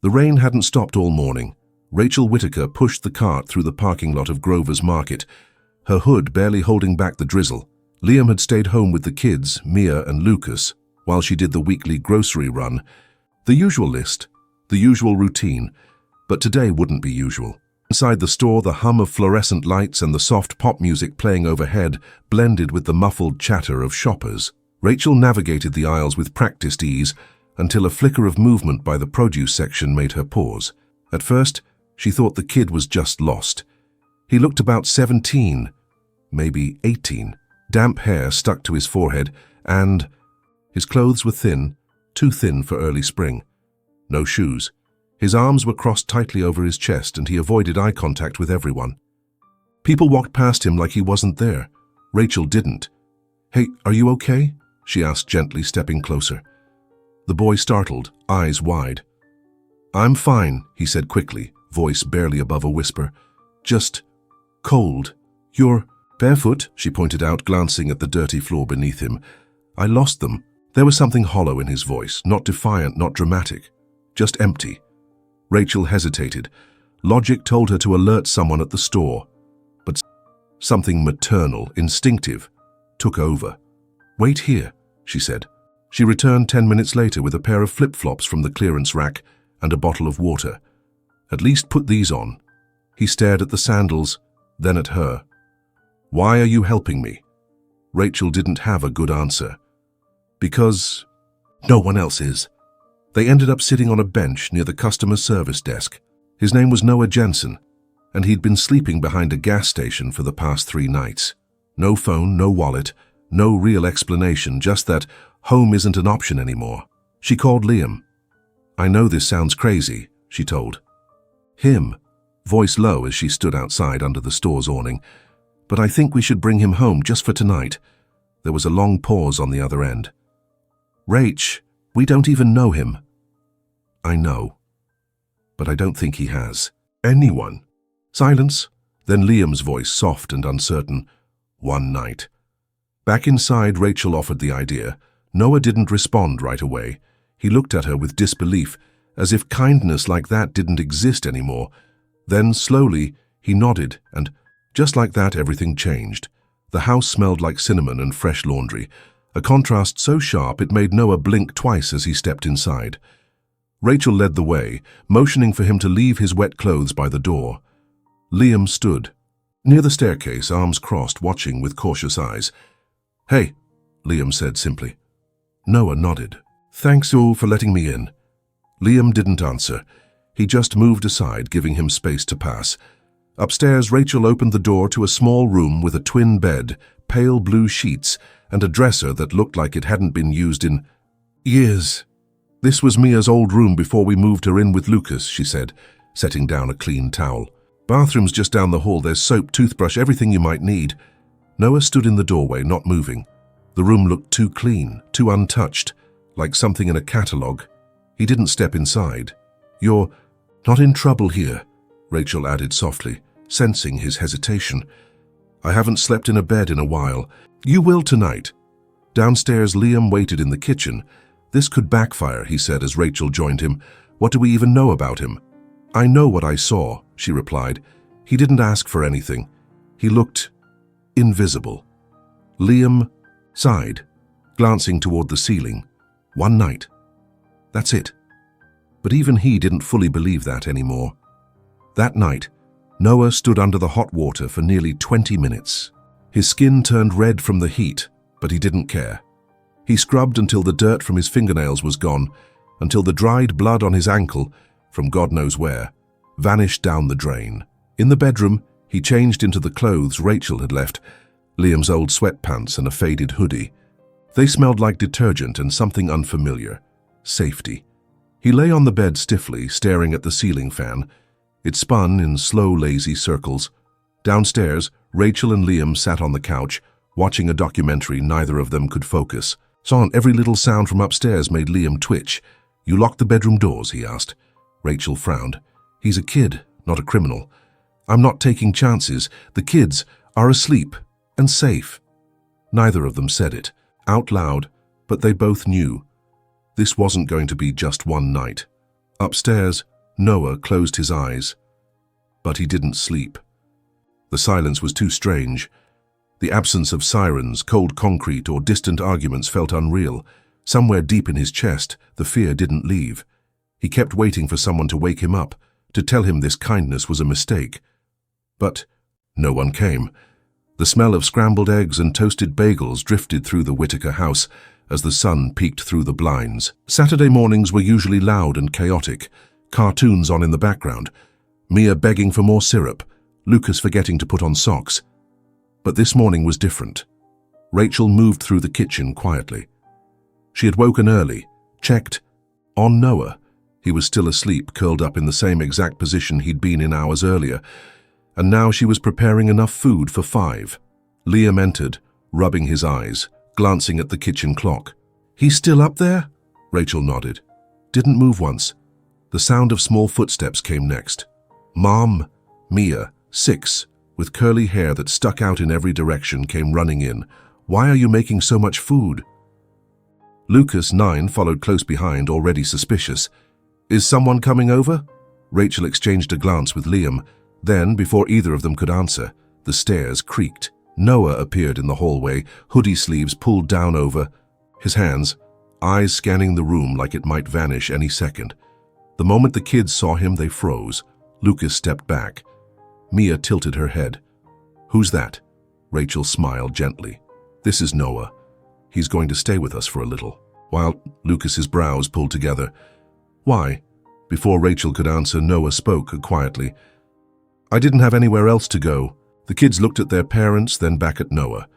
The rain hadn't stopped all morning. Rachel Whitaker pushed the cart through the parking lot of Grover's Market, her hood barely holding back the drizzle. Liam had stayed home with the kids, Mia and Lucas, while she did the weekly grocery run. The usual list, the usual routine, but today wouldn't be usual. Inside the store, the hum of fluorescent lights and the soft pop music playing overhead blended with the muffled chatter of shoppers. Rachel navigated the aisles with practiced ease until a flicker of movement by the produce section made her pause. At first, she thought the kid was just lost. He looked about 17, maybe 18. Damp hair stuck to his forehead, and his clothes were thin, too thin for early spring. No shoes. His arms were crossed tightly over his chest, and he avoided eye contact with everyone. People walked past him like he wasn't there. Rachel didn't. "Hey, are you okay?" she asked gently, stepping closer. The boy startled, eyes wide. "I'm fine," he said quickly, voice barely above a whisper. "Just cold." "You're barefoot," she pointed out, glancing at the dirty floor beneath him. "I lost them." There was something hollow in his voice, not defiant, not dramatic, just empty. Rachel hesitated. Logic told her to alert someone at the store, but something maternal, instinctive, took over. "Wait here," she said. She returned 10 minutes later with a pair of flip-flops from the clearance rack and a bottle of water. "At least put these on." He stared at the sandals, then at her. "Why are you helping me?" Rachel didn't have a good answer. "Because no one else is." They ended up sitting on a bench near the customer service desk. His name was Noah Jensen, and he'd been sleeping behind a gas station for the past 3 nights. No phone, no wallet, no real explanation, just that home isn't an option anymore. She called Liam. "I know this sounds crazy," she told him, voice low as she stood outside under the store's awning, "but I think we should bring him home just for tonight." There was a long pause on the other end. "Rach, we don't even know him." "I know, but I don't think he has anyone." Silence, then Liam's voice, soft and uncertain. "One night." Back inside, Rachel offered the idea. Noah didn't respond right away. He looked at her with disbelief, as if kindness like that didn't exist anymore. Then, slowly, he nodded, and just like that, everything changed. The house smelled like cinnamon and fresh laundry, a contrast so sharp it made Noah blink twice as he stepped inside. Rachel led the way, motioning for him to leave his wet clothes by the door. Liam stood near the staircase, arms crossed, watching with cautious eyes. "Hey," Liam said simply. Noah nodded. "Thanks all for letting me in." Liam didn't answer. He just moved aside, giving him space to pass. Upstairs, Rachel opened the door to a small room with a twin bed, pale blue sheets, and a dresser that looked like it hadn't been used in years. "This was Mia's old room before we moved her in with Lucas," she said, setting down a clean towel. "Bathroom's just down the hall. There's soap, toothbrush, everything you might need." Noah stood in the doorway, not moving. The room looked too clean, too untouched, like something in a catalogue. He didn't step inside. "You're not in trouble here," Rachel added softly, sensing his hesitation. "I haven't slept in a bed in a while." "You will tonight." Downstairs, Liam waited in the kitchen. "This could backfire," he said as Rachel joined him. "What do we even know about him?" "I know what I saw," she replied. "He didn't ask for anything. He looked invisible." Liam sighed, glancing toward the ceiling. "One night. That's it." But even he didn't fully believe that anymore. That night, Noah stood under the hot water for nearly 20 minutes. His skin turned red from the heat, but he didn't care. He scrubbed until the dirt from his fingernails was gone, until the dried blood on his ankle, from God knows where, vanished down the drain. In the bedroom, he changed into the clothes Rachel had left, Liam's old sweatpants and a faded hoodie. They smelled like detergent and something unfamiliar. Safety. He lay on the bed stiffly, staring at the ceiling fan. It spun in slow, lazy circles. Downstairs, Rachel and Liam sat on the couch, watching a documentary. Neither of them could focus. Every little sound from upstairs made Liam twitch. "You locked the bedroom doors?" he asked. Rachel frowned. "He's a kid, not a criminal. I'm not taking chances. The kids are asleep and safe." Neither of them said it out loud, but they both knew. This wasn't going to be just one night. Upstairs, Noah closed his eyes, but he didn't sleep. The silence was too strange. The absence of sirens, cold concrete, or distant arguments felt unreal. Somewhere deep in his chest, the fear didn't leave. He kept waiting for someone to wake him up, to tell him this kindness was a mistake. But no one came. The smell of scrambled eggs and toasted bagels drifted through the Whitaker house as the sun peeked through the blinds. Saturday mornings were usually loud and chaotic, cartoons on in the background, Mia begging for more syrup, Lucas forgetting to put on socks. But this morning was different. Rachel moved through the kitchen quietly. She had woken early, checked on Noah. He was still asleep, curled up in the same exact position he'd been in hours earlier, and now she was preparing enough food for 5. Liam entered, rubbing his eyes, glancing at the kitchen clock. "He's still up there?" Rachel nodded. "Didn't move once." The sound of small footsteps came next. Mom, Mia, 6, with curly hair that stuck out in every direction, came running in. "Why are you making so much food?" Lucas, 9, followed close behind, already suspicious. "Is someone coming over?" Rachel exchanged a glance with Liam. Then, before either of them could answer, the stairs creaked. Noah appeared in the hallway, hoodie sleeves pulled down over his hands, eyes scanning the room like it might vanish any second. The moment the kids saw him, they froze. Lucas stepped back. Mia tilted her head. "Who's that?" Rachel smiled gently. "This is Noah. He's going to stay with us for a little." While Lucas's brows pulled together. "Why?" Before Rachel could answer, Noah spoke quietly. "I didn't have anywhere else to go." The kids looked at their parents, then back at Noah.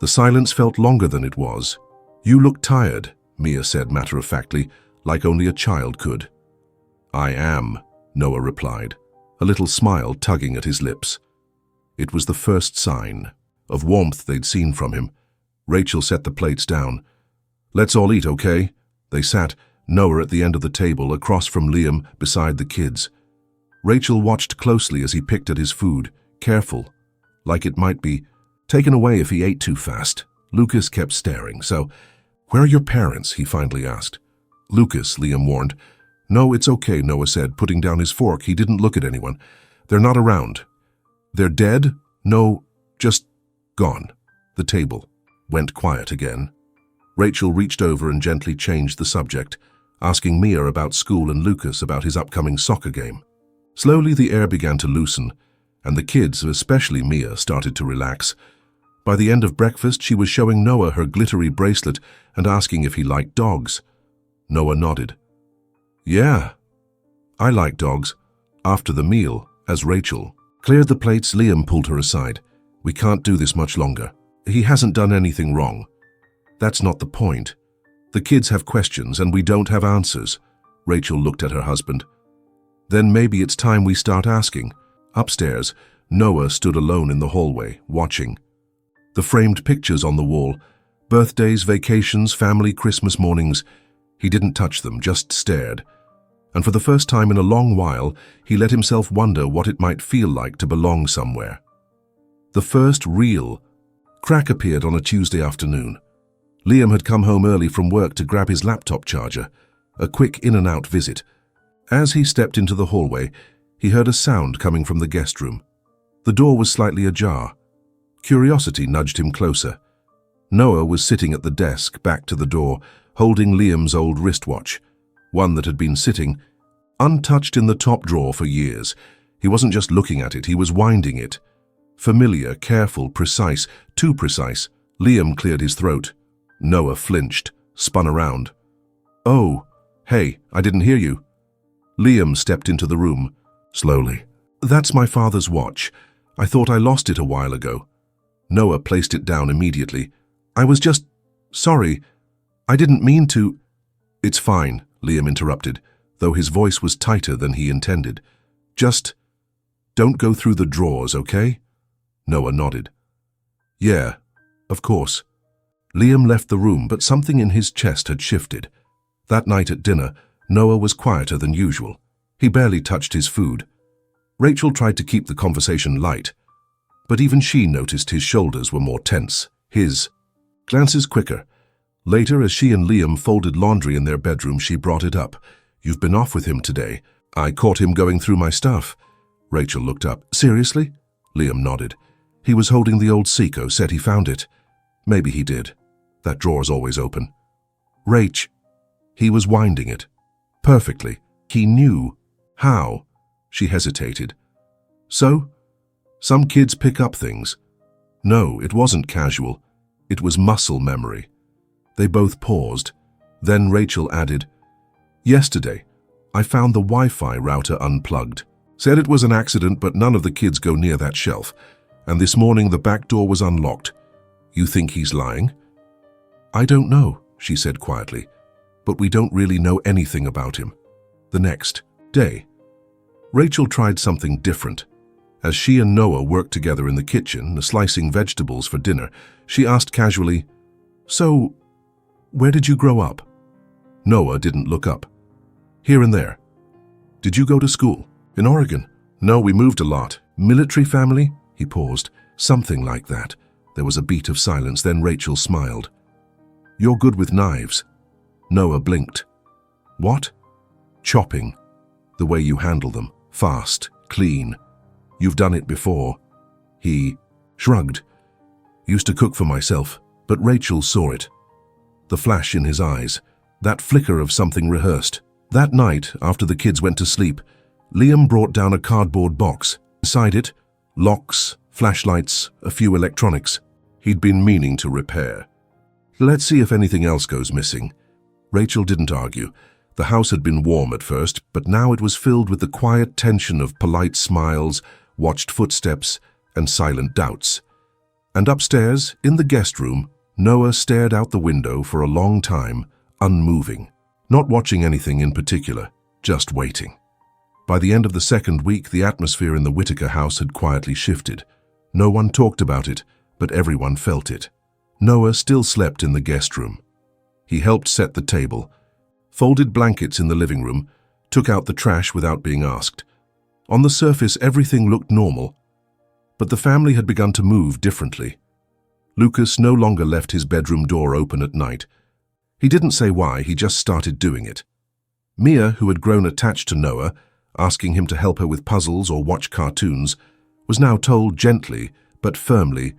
The silence felt longer than it was. "You look tired," Mia said matter-of-factly, like only a child could. "I am," Noah replied, a little smile tugging at his lips. It was the first sign of warmth they'd seen from him. Rachel set the plates down. "Let's all eat, okay?" They sat, Noah at the end of the table, across from Liam, beside the kids. Rachel watched closely as he picked at his food, careful, like it might be taken away if he ate too fast. Lucas kept staring. "So, where are your parents?" he finally asked. "Lucas," Liam warned. "No, it's okay," Noah said, putting down his fork. He didn't look at anyone. "They're not around." "They're dead?" "No, just gone." The table went quiet again. Rachel reached over and gently changed the subject, asking Mia about school and Lucas about his upcoming soccer game. Slowly the air began to loosen, and the kids, especially Mia, started to relax. By the end of breakfast, she was showing Noah her glittery bracelet and asking if he liked dogs. Noah nodded. "Yeah, I like dogs." After the meal, as Rachel cleared the plates, Liam pulled her aside. "We can't do this much longer. He hasn't done anything wrong." "That's not the point. The kids have questions and we don't have answers." Rachel looked at her husband. "Then maybe it's time we start asking." Upstairs, Noah stood alone in the hallway, watching. The framed pictures on the wall, birthdays, vacations, family, Christmas mornings, he didn't touch them, just stared. And for the first time in a long while, he let himself wonder what it might feel like to belong somewhere. The first real crack appeared on a Tuesday afternoon. Liam had come home early from work to grab his laptop charger, a quick in-and-out visit. As he stepped into the hallway, he heard a sound coming from the guest room. The door was slightly ajar. Curiosity nudged him closer. Noah was sitting at the desk, back to the door, holding Liam's old wristwatch, one that had been sitting untouched in the top drawer for years. He wasn't just looking at it, he was winding it. Familiar, careful, precise, too precise. Liam cleared his throat. Noah flinched, spun around. "Oh, hey, I didn't hear you." Liam stepped into the room, slowly. "That's my father's watch. I thought I lost it a while ago." Noah placed it down immediately. "I was just... sorry. I didn't mean to..." "It's fine," Liam interrupted, though his voice was tighter than he intended. "Just don't go through the drawers, okay?" Noah nodded. "Yeah, of course." Liam left the room, but something in his chest had shifted. That night at dinner, Noah was quieter than usual. He barely touched his food. Rachel tried to keep the conversation light, but even she noticed his shoulders were more tense, his glances quicker. Later, as she and Liam folded laundry in their bedroom, she brought it up. You've been off with him today. I caught him going through my stuff. Rachel looked up. Seriously? Liam nodded. He was holding the old Seiko, said he found it. Maybe he did. That drawer's always open. Rach, he was winding it. Perfectly. He knew. How? She hesitated. So? Some kids pick up things. No, it wasn't casual. It was muscle memory. They both paused. Then Rachel added, Yesterday, I found the Wi-Fi router unplugged. Said it was an accident, but none of the kids go near that shelf. And this morning the back door was unlocked. You think he's lying? I don't know, she said quietly, but we don't really know anything about him. The next day, Rachel tried something different. As she and Noah worked together in the kitchen, slicing vegetables for dinner, she asked casually, So, where did you grow up? Noah didn't look up. Here and there. Did you go to school? In Oregon? No, we moved a lot. Military family? He paused. Something like that. There was a beat of silence, then Rachel smiled. You're good with knives. Noah blinked. What? Chopping. The way you handle them. Fast, clean. You've done it before. He shrugged. Used to cook for myself, but Rachel saw it. The flash in his eyes. That flicker of something rehearsed. That night, after the kids went to sleep, Liam brought down a cardboard box. Inside it, locks, flashlights, a few electronics. He'd been meaning to repair. Let's see if anything else goes missing. Rachel didn't argue. The house had been warm at first, but now it was filled with the quiet tension of polite smiles, watched footsteps, and silent doubts. And upstairs, in the guest room, Noah stared out the window for a long time, unmoving, not watching anything in particular, just waiting. By the end of the second week, the atmosphere in the Whitaker house had quietly shifted. No one talked about it, but everyone felt it. Noah still slept in the guest room. He helped set the table, folded blankets in the living room, took out the trash without being asked. On the surface, everything looked normal, but the family had begun to move differently. Lucas no longer left his bedroom door open at night. He didn't say why, he just started doing it. Mia, who had grown attached to Noah, asking him to help her with puzzles or watch cartoons, was now told gently but firmly,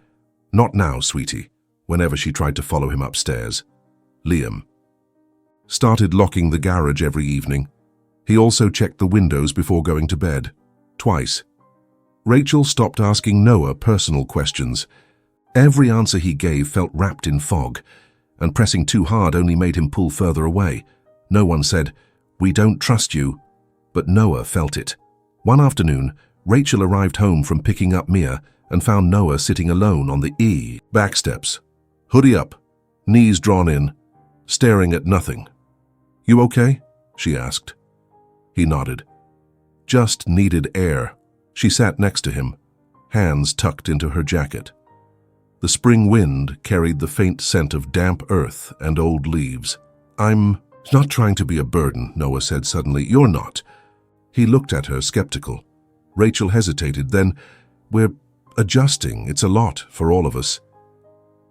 "Not now, sweetie," whenever she tried to follow him upstairs. Liam started locking the garage every evening. He also checked the windows before going to bed, twice. Rachel stopped asking Noah personal questions. Every answer he gave felt wrapped in fog, and pressing too hard only made him pull further away. No one said, "We don't trust you," but Noah felt it. One afternoon, Rachel arrived home from picking up Mia and found Noah sitting alone on the back steps, hoodie up, knees drawn in, staring at nothing. "You okay?" she asked. He nodded. "Just needed air." She sat next to him, hands tucked into her jacket. The spring wind carried the faint scent of damp earth and old leaves. "I'm not trying to be a burden," Noah said suddenly. "You're not." He looked at her, skeptical. Rachel hesitated, then, "We're adjusting. It's a lot for all of us."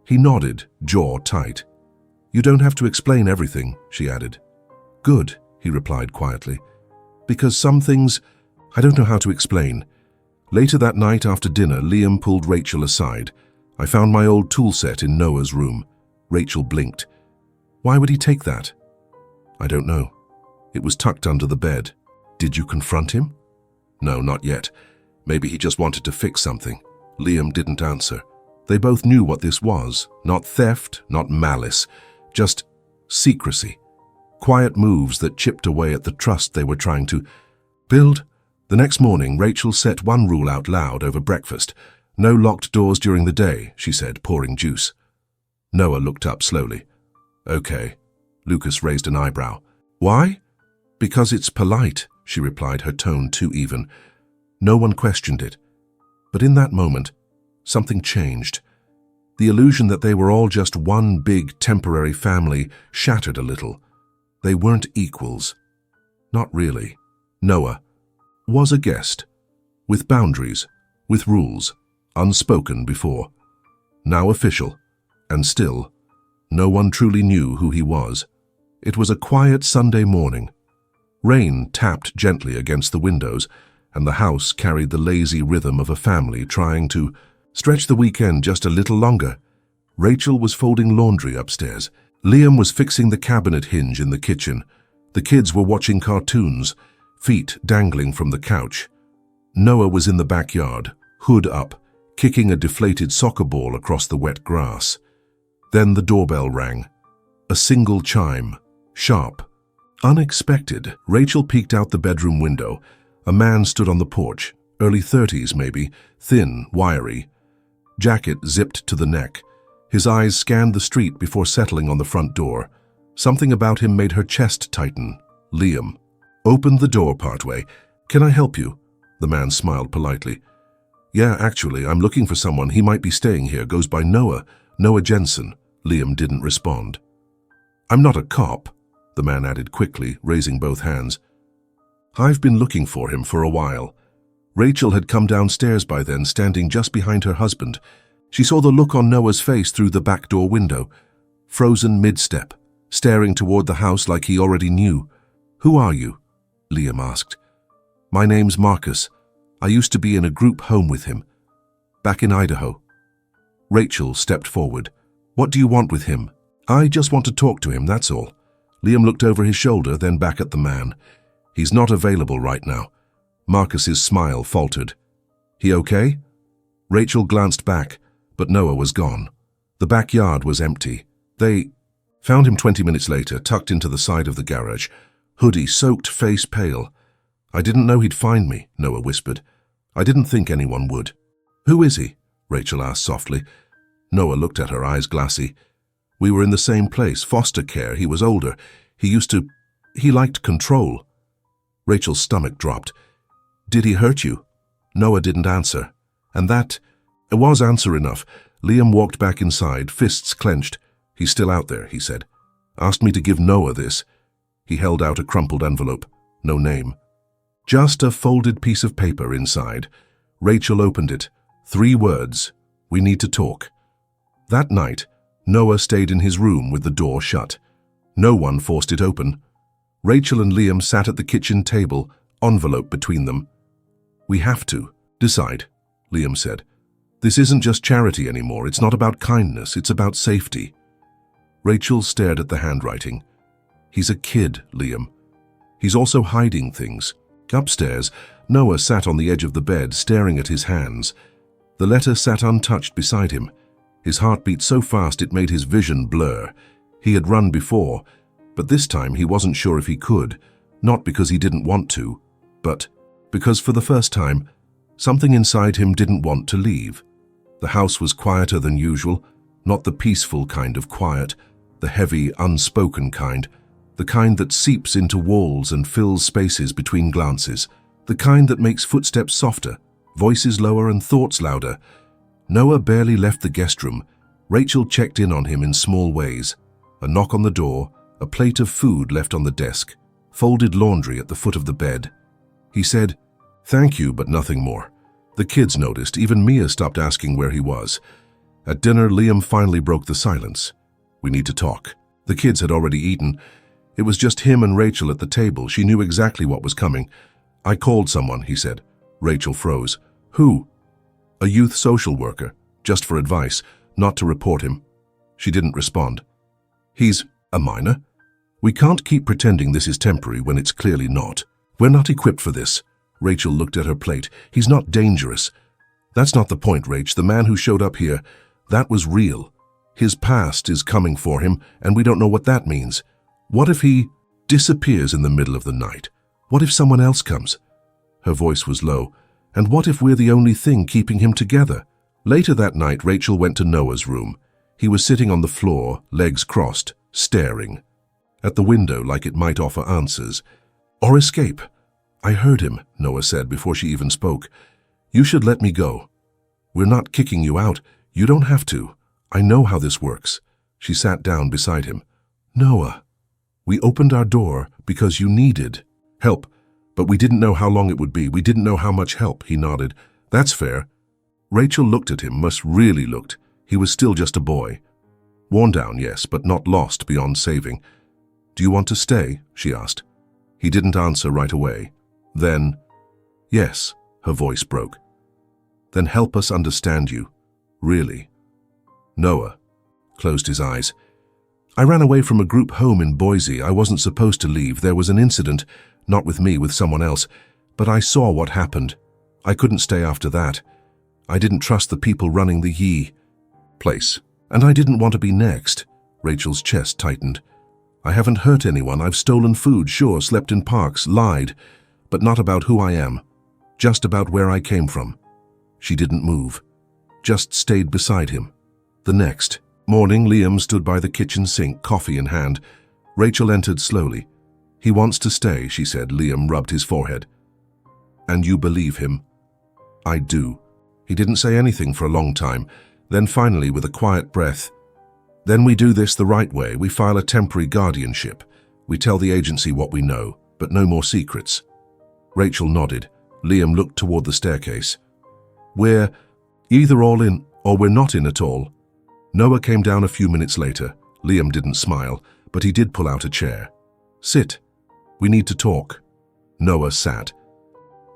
He nodded, jaw tight. "You don't have to explain everything," she added. "Good," he replied quietly. "Because some things I don't know how to explain." Later that night after dinner, Liam pulled Rachel aside. "I found my old tool set in Noah's room." Rachel blinked. "Why would he take that?" "I don't know. It was tucked under the bed." "Did you confront him?" "No, not yet. Maybe he just wanted to fix something." Liam didn't answer. They both knew what this was. Not theft, not malice, just secrecy. Quiet moves that chipped away at the trust they were trying to build. The next morning, Rachel set one rule out loud over breakfast. "No locked doors during the day," she said, pouring juice. Noah looked up slowly. "Okay." Lucas raised an eyebrow. "Why?" "Because it's polite," she replied, her tone too even. No one questioned it. But in that moment, something changed. The illusion that they were all just one big temporary family shattered a little. They weren't equals. Not really. Noah was a guest, with boundaries, with rules, unspoken before. Now official, and still, no one truly knew who he was. It was a quiet Sunday morning. Rain tapped gently against the windows, and the house carried the lazy rhythm of a family trying to stretch the weekend just a little longer. Rachel was folding laundry upstairs. Liam was fixing the cabinet hinge in the kitchen. The kids were watching cartoons, feet dangling from the couch. Noah was in the backyard, hood up, kicking a deflated soccer ball across the wet grass. Then the doorbell rang. A single chime, sharp. Unexpected. Rachel peeked out the bedroom window. A man stood on the porch, early 30s maybe, thin, wiry. Jacket zipped to the neck. His eyes scanned the street before settling on the front door. Something about him made her chest tighten. Liam opened the door partway. "Can I help you?" The man smiled politely. "Yeah, actually, I'm looking for someone. He might be staying here. Goes by Noah Jensen." Liam didn't respond. "I'm not a cop," the man added quickly, raising both hands. "I've been looking for him for a while." Rachel had come downstairs by then, standing just behind her husband. She saw the look on Noah's face through the back door window. Frozen mid-step, staring toward the house like he already knew. "Who are you?" Liam asked. "My name's Marcus. I used to be in a group home with him, back in Idaho." Rachel stepped forward. "What do you want with him?" "I just want to talk to him, that's all." Liam looked over his shoulder, then back at the man. "He's not available right now." Marcus's smile faltered. "He okay?" Rachel glanced back, but Noah was gone. The backyard was empty. They found him 20 minutes later, tucked into the side of the garage, hoodie soaked, face pale. "I didn't know he'd find me," Noah whispered. "I didn't think anyone would." "Who is he?" Rachel asked softly. Noah looked at her, eyes glassy. "We were in the same place, foster care. He was older. He liked control." Rachel's stomach dropped. "Did he hurt you?" Noah didn't answer. And that was answer enough. Liam walked back inside, fists clenched. "He's still out there," he said. "Asked me to give Noah this." He held out a crumpled envelope. No name. Just a folded piece of paper inside. Rachel opened it. 3 words. "We need to talk." That night, Noah stayed in his room with the door shut. No one forced it open. Rachel and Liam sat at the kitchen table, envelope between them. "We have to decide," Liam said. "This isn't just charity anymore. It's not about kindness. It's about safety." Rachel stared at the handwriting. "He's a kid, Liam. He's also hiding things." Upstairs, Noah sat on the edge of the bed, staring at his hands. The letter sat untouched beside him. His heart beat so fast it made his vision blur. He had run before, but this time he wasn't sure if he could, not because he didn't want to, but because for the first time, something inside him didn't want to leave. The house was quieter than usual, not the peaceful kind of quiet, the heavy, unspoken kind, the kind that seeps into walls and fills spaces between glances, the kind that makes footsteps softer, voices lower and thoughts louder. Noah barely left the guest room. Rachel checked in on him in small ways. A knock on the door, a plate of food left on the desk, folded laundry at the foot of the bed. He said, "Thank you, but nothing more." The kids noticed. Even Mia stopped asking where he was. At dinner, Liam finally broke the silence. "We need to talk." The kids had already eaten. It was just him and Rachel at the table. She knew exactly what was coming. "I called someone," he said. Rachel froze. "Who?" "A youth social worker, just for advice, not to report him." She didn't respond. "He's a minor? We can't keep pretending this is temporary when it's clearly not. We're not equipped for this." Rachel looked at her plate. "He's not dangerous." "That's not the point, Rach. The man who showed up here, that was real. His past is coming for him, and we don't know what that means. What if he disappears in the middle of the night? What if someone else comes?" Her voice was low. "And what if we're the only thing keeping him together?" Later that night, Rachel went to Noah's room. He was sitting on the floor, legs crossed, staring at the window like it might offer answers. "Or escape." "I heard him," Noah said before she even spoke. "You should let me go." "We're not kicking you out. You don't have to. I know how this works." She sat down beside him. "Noah, we opened our door because you needed help. But we didn't know how long it would be. We didn't know how much help." He nodded. "That's fair." Rachel looked at him, must really looked. He was still just a boy. Worn down, yes, but not lost beyond saving. "Do you want to stay?" she asked. He didn't answer right away. Then, "Yes," her voice broke. "Then help us understand you. Really." Noah closed his eyes. "I ran away from a group home in Boise. I wasn't supposed to leave. There was an incident, not with me, with someone else. But I saw what happened. I couldn't stay after that. I didn't trust the people running the Yee place. And I didn't want to be next." Rachel's chest tightened. "I haven't hurt anyone. I've stolen food, sure, slept in parks, lied. But not about who I am. Just about where I came from." She didn't move. Just stayed beside him. The next morning, Liam stood by the kitchen sink, coffee in hand. Rachel entered slowly. "He wants to stay," she said. Liam rubbed his forehead. "And you believe him?" "I do." He didn't say anything for a long time. Then finally, with a quiet breath, "Then we do this the right way. We file a temporary guardianship. We tell the agency what we know, but no more secrets." Rachel nodded. Liam looked toward the staircase. "We're either all in or we're not in at all." Noah came down a few minutes later. Liam didn't smile, but he did pull out a chair. "Sit. We need to talk." Noah sat.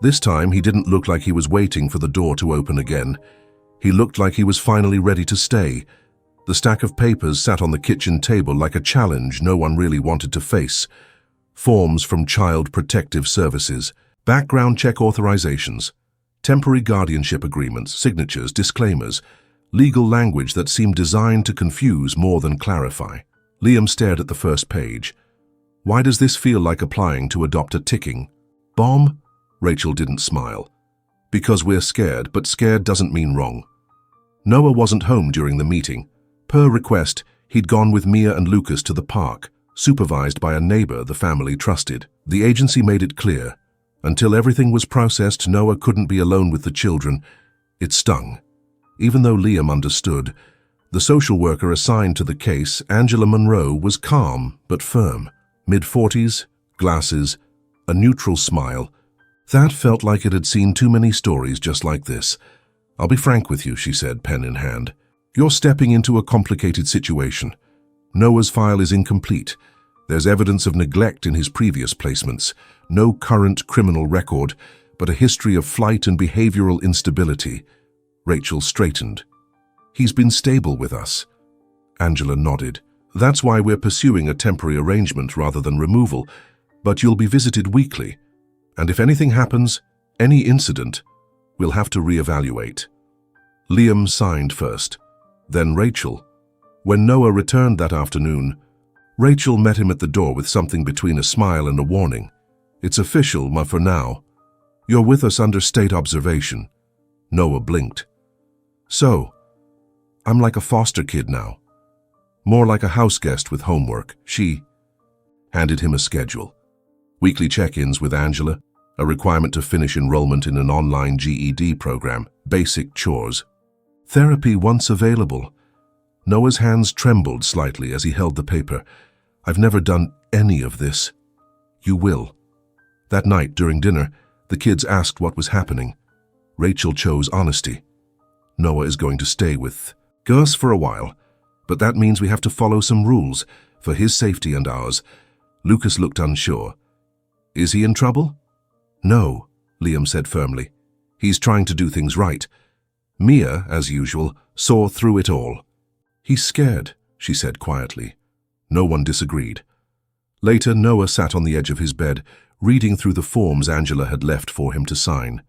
This time he didn't look like he was waiting for the door to open again. He looked like he was finally ready to stay. The stack of papers sat on the kitchen table like a challenge no one really wanted to face. Forms from Child Protective Services, background check authorizations, temporary guardianship agreements, signatures, disclaimers, legal language that seemed designed to confuse more than clarify. Liam stared at the first page. "Why does this feel like applying to adopt a ticking bomb?" Rachel didn't smile. "Because we're scared, but scared doesn't mean wrong." Noah wasn't home during the meeting. Per request, he'd gone with Mia and Lucas to the park, supervised by a neighbor the family trusted. The agency made it clear. Until everything was processed, Noah couldn't be alone with the children. It stung. Even though Liam understood, the social worker assigned to the case, Angela Monroe, was calm but firm. Mid-40s, glasses, a neutral smile. That felt like it had seen too many stories just like this. "I'll be frank with you," she said, pen in hand. "You're stepping into a complicated situation. Noah's file is incomplete. There's evidence of neglect in his previous placements. No current criminal record, but a history of flight and behavioral instability." Rachel straightened. "He's been stable with us." Angela nodded. "That's why we're pursuing a temporary arrangement rather than removal. But you'll be visited weekly. And if anything happens, any incident, we'll have to reevaluate." Liam signed first, then Rachel. When Noah returned that afternoon, Rachel met him at the door with something between a smile and a warning. "It's official, ma, for now. You're with us under state observation." Noah blinked. "So, I'm like a foster kid now. More like a house guest with homework." She handed him a schedule. Weekly check-ins with Angela, a requirement to finish enrollment in an online GED program, basic chores. Therapy once available. Noah's hands trembled slightly as he held the paper. "I've never done any of this." "You will." That night, during dinner, the kids asked what was happening. Rachel chose honesty. "Noah is going to stay with Gus for a while, but that means we have to follow some rules, for his safety and ours." Lucas looked unsure. "Is he in trouble?" "No," Liam said firmly. "He's trying to do things right." Mia, as usual, saw through it all. "He's scared," she said quietly. No one disagreed. Later, Noah sat on the edge of his bed, reading through the forms Angela had left for him to sign.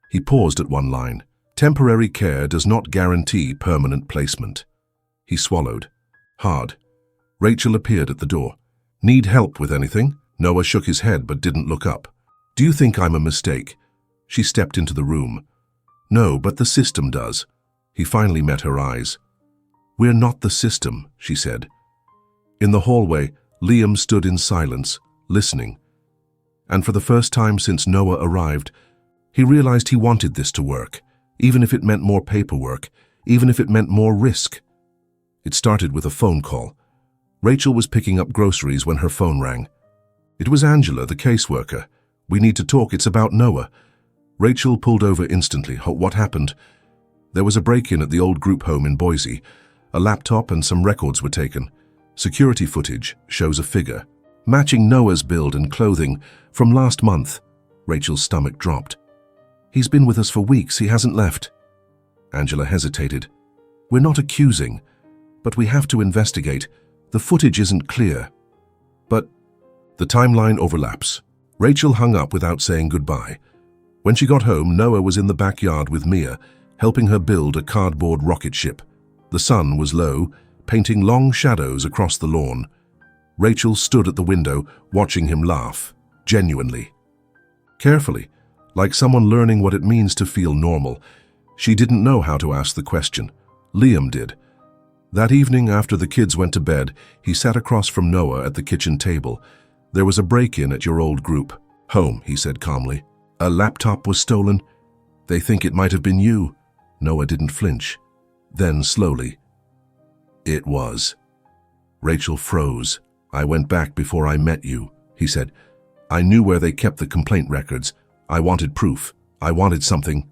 He paused at one line. "Temporary care does not guarantee permanent placement." He swallowed. Hard. Rachel appeared at the door. "Need help with anything?" Noah shook his head but didn't look up. "Do you think I'm a mistake?" She stepped into the room. "No, but the system does." He finally met her eyes. "We're not the system," she said. In the hallway, Liam stood in silence, listening. And for the first time since Noah arrived, he realized he wanted this to work, even if it meant more paperwork, even if it meant more risk. It started with a phone call. Rachel was picking up groceries when her phone rang. It was Angela, the caseworker. "We need to talk, it's about Noah." Rachel pulled over instantly. "What happened?" "There was a break-in at the old group home in Boise. A laptop and some records were taken. Security footage shows a figure." Matching Noah's build and clothing from last month. Rachel's stomach dropped. He's been with us for weeks, he hasn't left. Angela hesitated. We're not accusing, but we have to investigate. The footage isn't clear. But the timeline overlaps. Rachel hung up without saying goodbye. When she got home, Noah was in the backyard with Mia, helping her build a cardboard rocket ship. The sun was low, painting long shadows across the lawn. Rachel stood at the window, watching him laugh, genuinely. Carefully, like someone learning what it means to feel normal. She didn't know how to ask the question. Liam did. That evening, after the kids went to bed, he sat across from Noah at the kitchen table. There was a break-in at your old group. Home, he said calmly. A laptop was stolen. They think it might have been you. Noah didn't flinch. Then, slowly, it was. Rachel froze. I went back before I met you, he said. I knew where they kept the complaint records. I wanted proof. I wanted something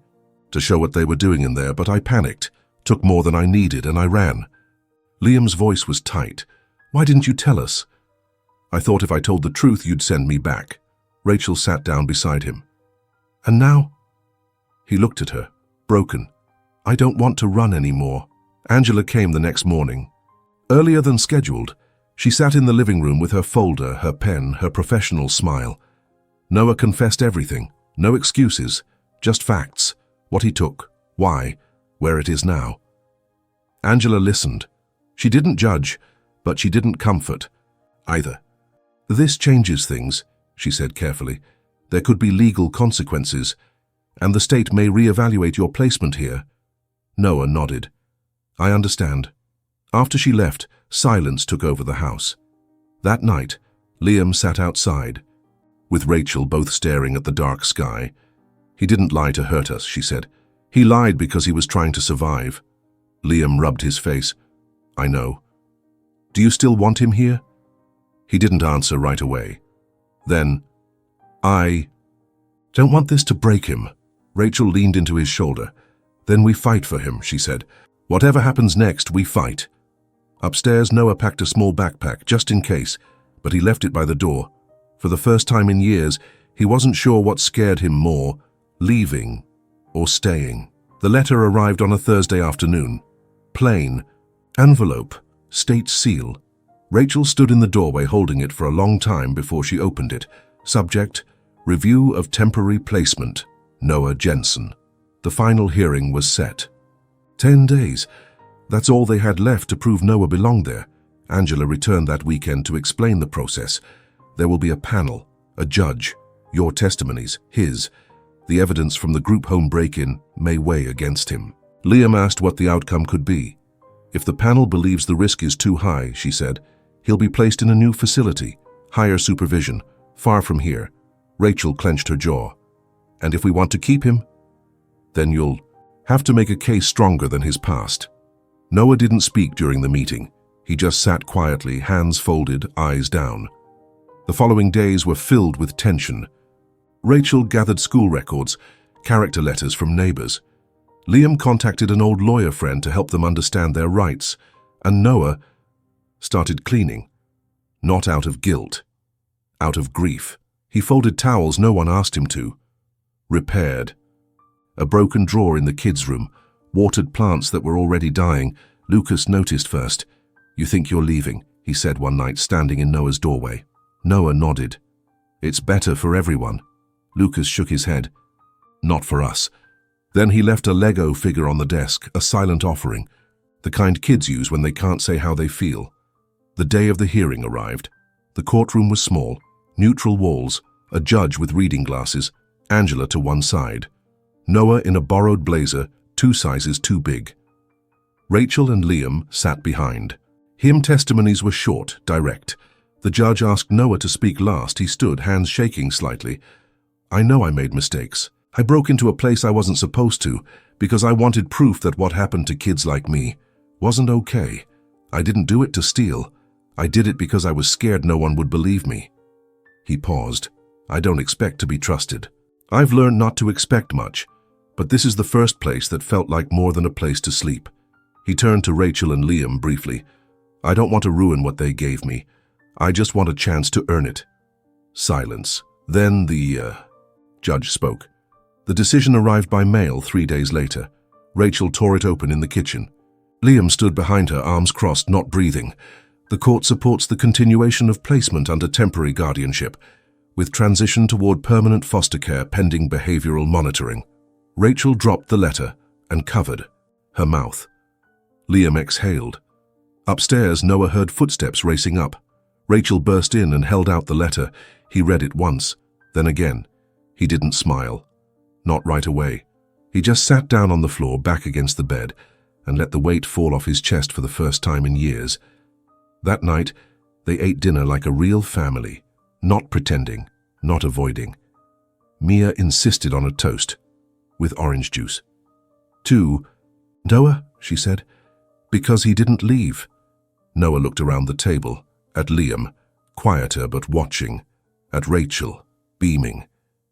to show what they were doing in there, but I panicked, took more than I needed, and I ran. Liam's voice was tight. Why didn't you tell us? I thought if I told the truth, you'd send me back. Rachel sat down beside him. And now? He looked at her, broken. I don't want to run anymore. Angela came the next morning. Earlier than scheduled, she sat in the living room with her folder, her pen, her professional smile. Noah confessed everything. No excuses, just facts. What he took, why, where it is now. Angela listened. She didn't judge, but she didn't comfort either. This changes things, she said carefully. There could be legal consequences, and the state may reevaluate your placement here. Noah nodded. I understand. After she left, silence took over the house. That night, Liam sat outside, with Rachel both staring at the dark sky. He didn't lie to hurt us, she said. He lied because he was trying to survive. Liam rubbed his face. I know. Do you still want him here? He didn't answer right away. Then, I don't want this to break him. Rachel leaned into his shoulder. Then we fight for him, she said. Whatever happens next, we fight. Upstairs, Noah packed a small backpack, just in case, but he left it by the door. For the first time in years, he wasn't sure what scared him more, leaving or staying. The letter arrived on a Thursday afternoon. Plain. Envelope. State seal. Rachel stood in the doorway holding it for a long time before she opened it. Subject, Review of Temporary Placement, Noah Jensen. The final hearing was set. 10 days. That's all they had left to prove Noah belonged there. Angela returned that weekend to explain the process. There will be a panel, a judge, your testimonies, his. The evidence from the group home break-in may weigh against him. Liam asked what the outcome could be. If the panel believes the risk is too high, she said, he'll be placed in a new facility, higher supervision, far from here. Rachel clenched her jaw. And if we want to keep him, then you'll have to make a case stronger than his past. Noah didn't speak during the meeting. He just sat quietly, hands folded, eyes down. The following days were filled with tension. Rachel gathered school records, character letters from neighbors. Liam contacted an old lawyer friend to help them understand their rights, and Noah started cleaning. Not out of guilt, out of grief. He folded towels no one asked him to. Repaired. A broken drawer in the kids' room, watered plants that were already dying. Lucas noticed first. You think you're leaving, he said one night, standing in Noah's doorway. Noah nodded. It's better for everyone. Lucas shook his head. Not for us. Then he left a Lego figure on the desk, a silent offering, the kind kids use when they can't say how they feel. The day of the hearing arrived. The courtroom was small, neutral walls, a judge with reading glasses, Angela to one side. Noah in a borrowed blazer, 2 sizes too big. Rachel and Liam sat behind. Him testimonies were short, direct. The judge asked Noah to speak last. He stood, hands shaking slightly. I know I made mistakes. I broke into a place I wasn't supposed to because I wanted proof that what happened to kids like me wasn't okay. I didn't do it to steal. I did it because I was scared no one would believe me. He paused. I don't expect to be trusted. I've learned not to expect much, but this is the first place that felt like more than a place to sleep. He turned to Rachel and Liam briefly. I don't want to ruin what they gave me. I just want a chance to earn it. Silence. Then the judge spoke. The decision arrived by mail 3 days later. Rachel tore it open in the kitchen. Liam stood behind her, arms crossed, not breathing. The court supports the continuation of placement under temporary guardianship, with transition toward permanent foster care pending behavioral monitoring. Rachel dropped the letter and covered her mouth. Liam exhaled. Upstairs, Noah heard footsteps racing up. Rachel burst in and held out the letter. He read it once, then again. He didn't smile. Not right away. He just sat down on the floor, back against the bed, and let the weight fall off his chest for the first time in years. That night, they ate dinner like a real family, not pretending, not avoiding. Mia insisted on a toast, with orange juice. 2, Noah, she said, because he didn't leave. Noah looked around the table, at Liam, quieter but watching, at Rachel, beaming,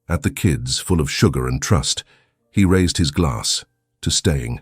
at the kids, full of sugar and trust. He raised his glass to staying.